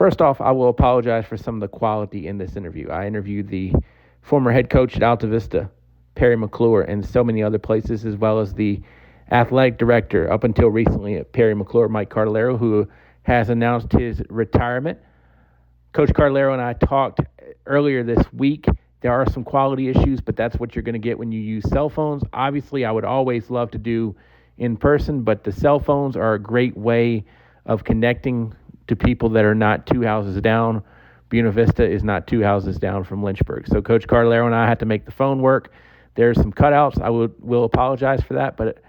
First off, I will apologize for some of the quality in this interview. I interviewed the former head coach at Altavista, Parry McCluer, and so many other places, as well as the athletic director up until recently at Parry McCluer, Mike Cartolaro, who has announced his retirement. Coach Cartolaro and I talked earlier this week. There are some quality issues, but that's what you're going to get when you use cell phones. Obviously, I would always love to do in person, but the cell phones are a great way of connecting to people that are not two houses down. Buena Vista is not two houses down from Lynchburg. So Coach Cartolaro and I had to make the phone work. There's some cutouts. I will apologize for that, but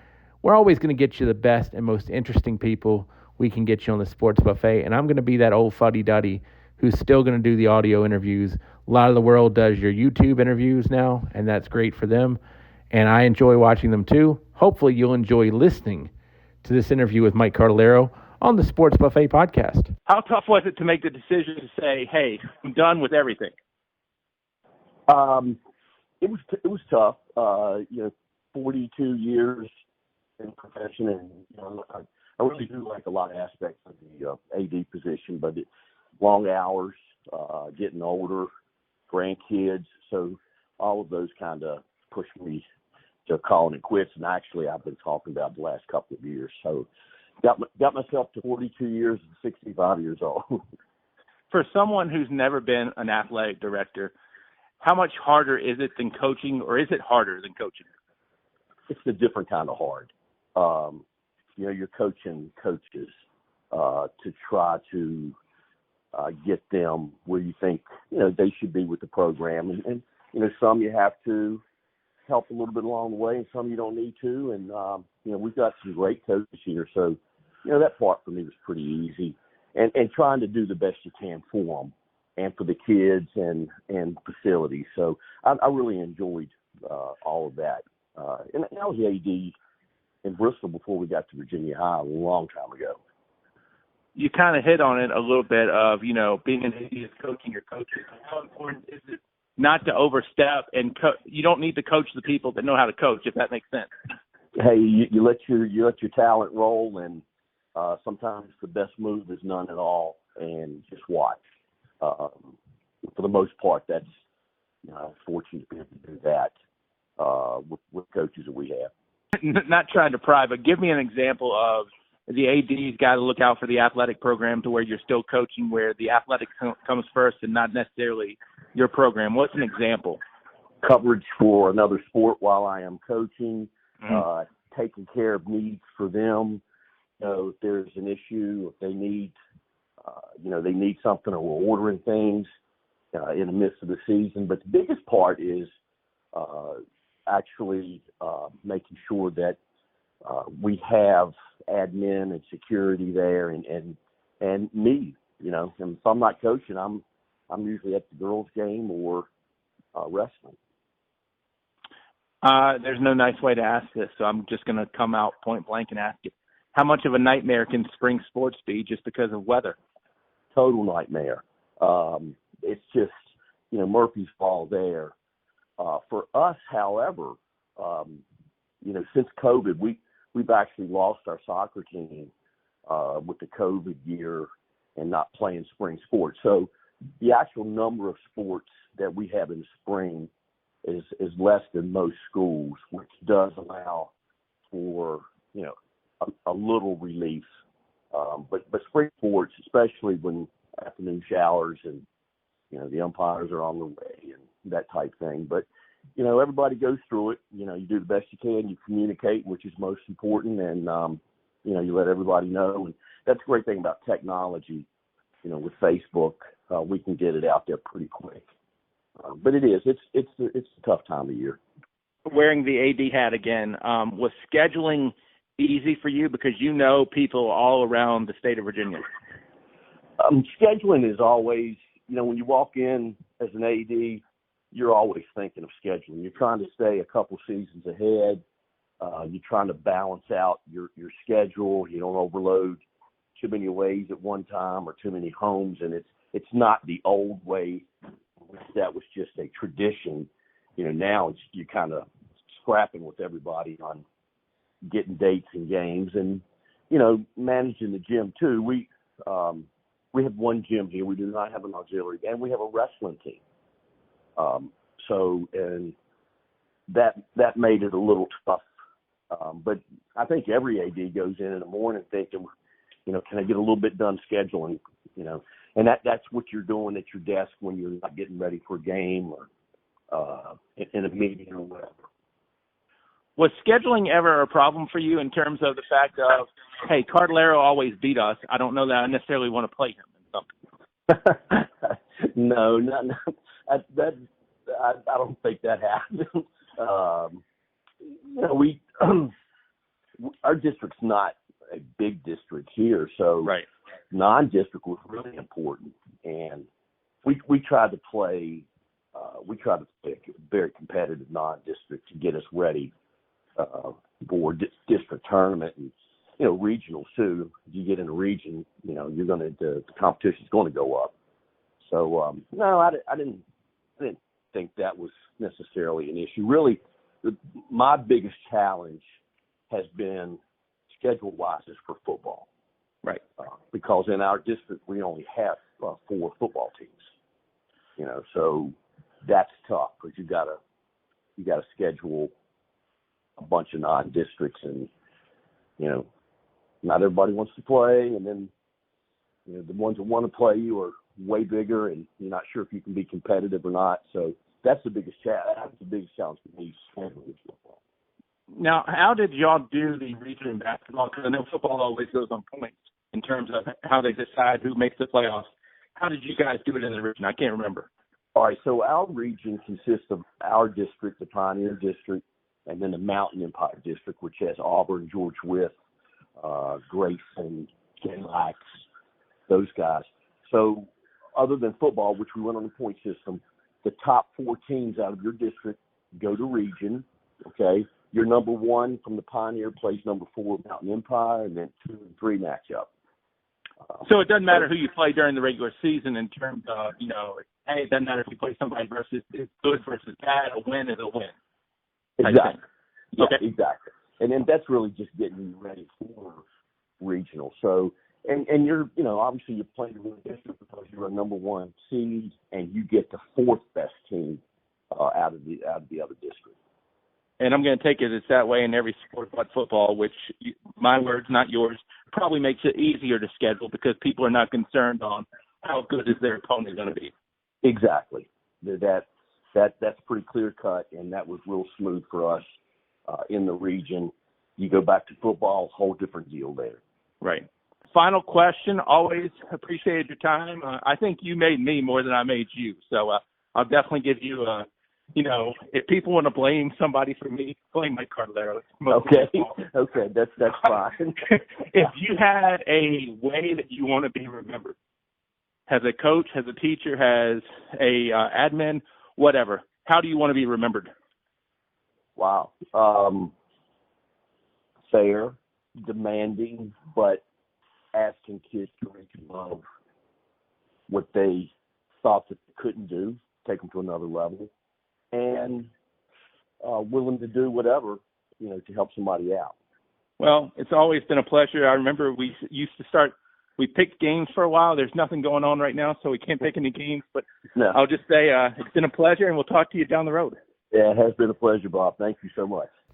we're always going to get you the best and most interesting people we can get you on the sports buffet. And I'm going to be that old fuddy-duddy who's still going to do the audio interviews. A lot of the world does your YouTube interviews now, and that's great for them. And I enjoy watching them too. Hopefully you'll enjoy listening to this interview with Mike Cartolaro on the Sports Buffet podcast. How tough was it to make the decision to say, hey, I'm done with everything? It was tough. 42 years in the profession, and I really do like a lot of aspects of the AD position, but long hours, getting older, grandkids, so all of those kind of pushed me to calling it quits. And actually, I've been talking about the last couple of years. So got myself to 42 years and 65 years old. For someone who's never been an athletic director, how much harder is it than coaching, or is it harder than coaching? It's a different kind of hard. You're coaching coaches to try to get them where you think, they should be with the program. And some you have to help a little bit along the way, and some you don't need to. And, we've got some great coaches here. So, that part for me was pretty easy. And trying to do the best you can for them and for the kids and facilities. So I really enjoyed all of that. And I was the AD in Bristol before we got to Virginia High a long time ago. You kind of hit on it a little bit of, being an AD is coaching your coaches. How important is it not to overstep, and you don't need to coach the people that know how to coach, if that makes sense? Hey, you let your talent roll, and sometimes the best move is none at all, and just watch. For the most part, that's I'm fortunate to be able to do that with coaches that we have. Not trying to pry, but give me an example of the AD's got to look out for the athletic program to where you're still coaching, where the athletic comes first and not necessarily your program. What's an example? Coverage for another sport while I am coaching, taking care of needs for them. If there's an issue, if they need, they need something, or we're ordering things in the midst of the season. But the biggest part is actually making sure that we have admin and security there, and me, and if I'm not coaching, I'm usually at the girls' game or wrestling. There's no nice way to ask this, so I'm just going to come out point blank and ask you, how much of a nightmare can spring sports be just because of weather? Total nightmare. It's just, Murphy's Law there. For us, however, since COVID, we've actually lost our soccer team with the COVID year and not playing spring sports. So the actual number of sports that we have in the spring is less than most schools, which does allow for, a little relief. But spring sports, especially when afternoon showers and, the umpires are on the way and that type thing. But, everybody goes through it. You do the best you can. You communicate, which is most important. And, you let everybody know. And that's the great thing about technology. With Facebook, we can get it out there pretty quick. But it is. It's a tough time of year. Wearing the AD hat again, was scheduling easy for you because people all around the state of Virginia? Scheduling is always, when you walk in as an AD, you're always thinking of scheduling. You're trying to stay a couple seasons ahead. You're trying to balance out your schedule. You don't overload too many ways at one time or too many homes, and it's not the old way. That was just a tradition. Now you're kind of scrapping with everybody on getting dates and games, and managing the gym too. we have one gym here. We do not have an auxiliary, and we have a wrestling team. And that made it a little tough. But I think every AD goes in the morning thinking, can I get a little bit done scheduling, and that's what you're doing at your desk when you're not getting ready for a game or in a meeting or whatever. Was scheduling ever a problem for you in terms of the fact of, hey, Cartolaro always beat us. I don't know that I necessarily want to play him in something. No. I don't think that happened. Our district's not a big district here, so right. Non-district was really important, and we tried to play. We tried to play a very competitive non-district to get us ready for district tournament and regional too. If you get in a region, you're going to the competition's going to go up. So no, I didn't think that was necessarily an issue. Really, my biggest challenge has been schedule-wise is for football. Right. Because in our district we only have 4 football teams. So that's tough because you got to schedule a bunch of non-districts, and not everybody wants to play, and then the ones that want to play you are way bigger, and you're not sure if you can be competitive or not. So that's the biggest challenge. That's the biggest challenge for me, scheduling football. Now, how did y'all do the region in basketball? Because I know football always goes on points in terms of how they decide who makes the playoffs. How did you guys do it in the region? I can't remember. All right, so our region consists of our district, the Pioneer District, and then the Mountain Empire District, which has Auburn, George Wythe, Grayson, Genlax, those guys. So other than football, which we went on the point system, the top 4 teams out of your district go to region, okay? Your number 1 from the Pioneer plays number 4 Mountain Empire, and then 2 and 3 match up. So it doesn't matter who you play during the regular season in terms of, hey, it doesn't matter if you play somebody versus it's good versus bad. A win is a win. Exactly. Yeah, okay. Exactly. And then that's really just getting you ready for regional. So, and you're, obviously you're playing the district because you're a number 1 seed, and you get the 4th best team out of the other district. And I'm going to take it it's that way in every sport but football, which, my words, not yours, probably makes it easier to schedule because people are not concerned on how good is their opponent going to be. Exactly. That's pretty clear cut, and that was real smooth for us in the region. You go back to football, whole different deal there. Right. Final question. Always appreciated your time. I think you made me more than I made you, so I'll definitely give you if people want to blame somebody for me, blame Mike Cartolaro. Okay, that's fine. If you had a way that you want to be remembered, as a coach, as a teacher, as a admin, whatever, how do you want to be remembered? Wow. Fair, demanding, but asking kids to reach above what they thought that they couldn't do, take them to another level, and willing to do whatever, to help somebody out. Well, it's always been a pleasure. I remember we used to we picked games for a while. There's nothing going on right now, so we can't pick any games. But no. I'll just say it's been a pleasure, and we'll talk to you down the road. Yeah, it has been a pleasure, Bob. Thank you so much.